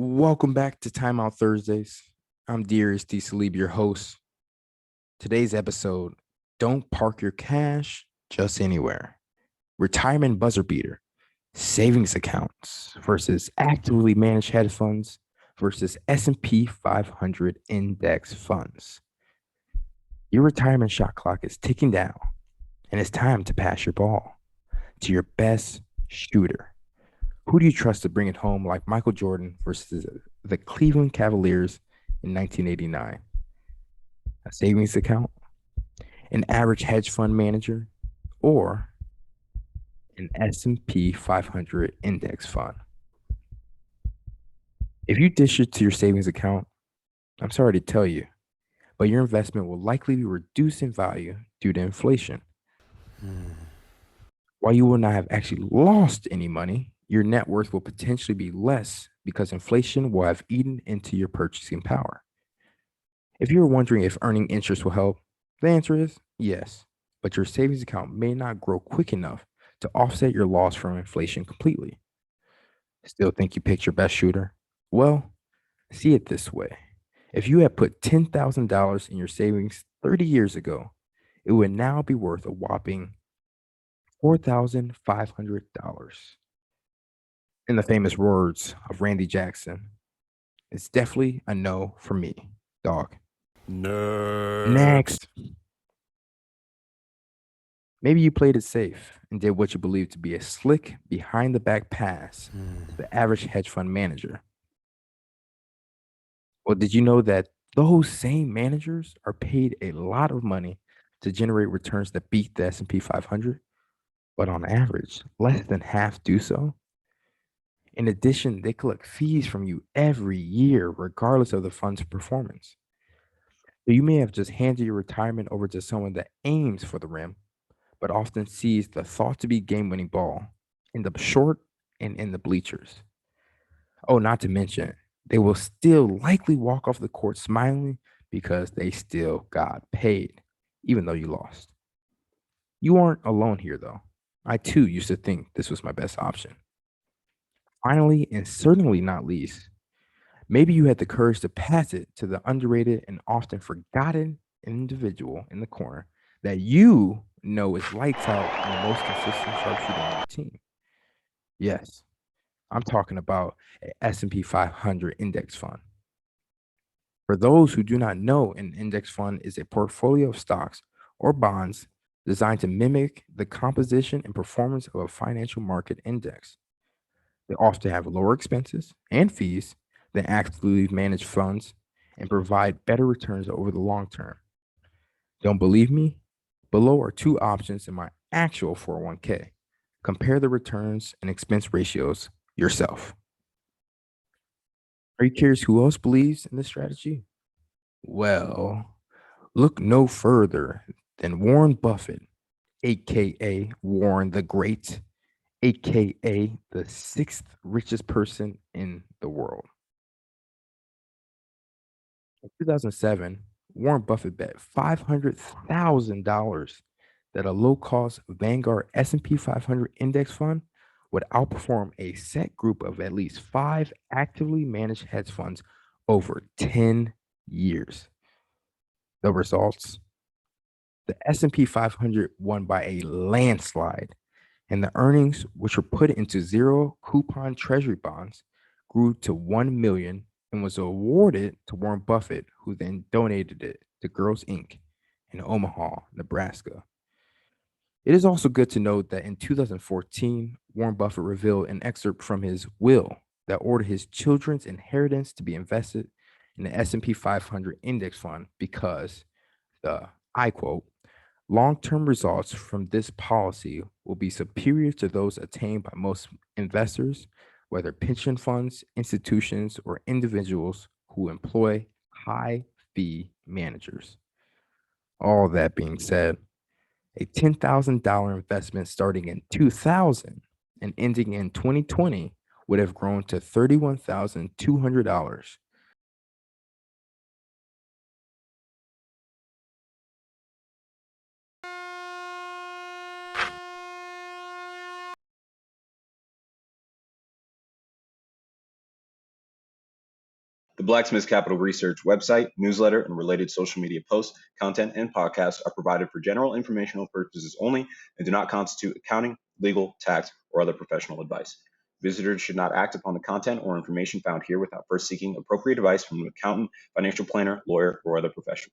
Welcome back to Timeout Thursdays. I'm Dearest D. Salibi, your host. Today's episode, don't park your cash just anywhere. Retirement buzzer beater, savings accounts versus actively managed hedge funds versus S&P 500 index funds. Your retirement shot clock is ticking down, and it's time to pass your ball to your best shooter. Who do you trust to bring it home like Michael Jordan versus the Cleveland Cavaliers in 1989? A savings account, an average hedge fund manager, or an S&P 500 index fund? If you dish it to your savings account, I'm sorry to tell you, but your investment will likely be reduced in value due to inflation. While you will not have actually lost any money, your net worth will potentially be less because inflation will have eaten into your purchasing power. If you're wondering if earning interest will help, the answer is yes, but your savings account may not grow quick enough to offset your loss from inflation completely. Still think you picked your best shooter? Well, see it this way. If you had put $10,000 in your savings 30 years ago, it would now be worth a whopping $4,500. In the famous words of Randy Jackson, it's definitely a no for me, dog. Next. Maybe you played it safe and did what you believed to be a slick behind the back pass to the average hedge fund manager. Well, did you know that those same managers are paid a lot of money to generate returns that beat the S&P 500, but on average, less than half do so? In addition, they collect fees from you every year, regardless of the fund's performance. So you may have just handed your retirement over to someone that aims for the rim, but often sees the thought to be game winning ball in the short and in the bleachers. Oh, not to mention, they will still likely walk off the court smiling because they still got paid, even though you lost. You aren't alone here, though. I too used to think this was my best option. Finally, and certainly not least, maybe you had the courage to pass it to the underrated and often forgotten individual in the corner that you know is lights out and the most consistent sharpshooter on your team. Yes, I'm talking about an S&P 500 index fund. For those who do not know, an index fund is a portfolio of stocks or bonds designed to mimic the composition and performance of a financial market index. They often have lower expenses and fees than actively managed funds and provide better returns over the long term. Don't believe me? Below are two options in my actual 401k. Compare the returns and expense ratios yourself. Are you curious who else believes in this strategy? Well, look no further than Warren Buffett, aka Warren the Great, aka the sixth richest person in the world. In 2007, Warren Buffett bet $500,000 that a low-cost Vanguard S&P 500 index fund would outperform a set group of at least 5 actively managed hedge funds over 10 years. The results: the S&P 500 won by a landslide, and the earnings, which were put into zero coupon treasury bonds, grew to 1 million and was awarded to Warren Buffett, who then donated it to Girls Inc. in Omaha, Nebraska. It is also good to note that in 2014, Warren Buffett revealed an excerpt from his will that ordered his children's inheritance to be invested in the S&P 500 index fund because I quote, long-term results from this policy will be superior to those attained by most investors, whether pension funds, institutions, or individuals who employ high fee managers. All that being said, a $10,000 investment starting in 2000 and ending in 2020 would have grown to $31,200. The Blacksmiths Capital Research website, newsletter, and related social media posts, content, and podcasts are provided for general informational purposes only and do not constitute accounting, legal, tax, or other professional advice. Visitors should not act upon the content or information found here without first seeking appropriate advice from an accountant, financial planner, lawyer, or other professional.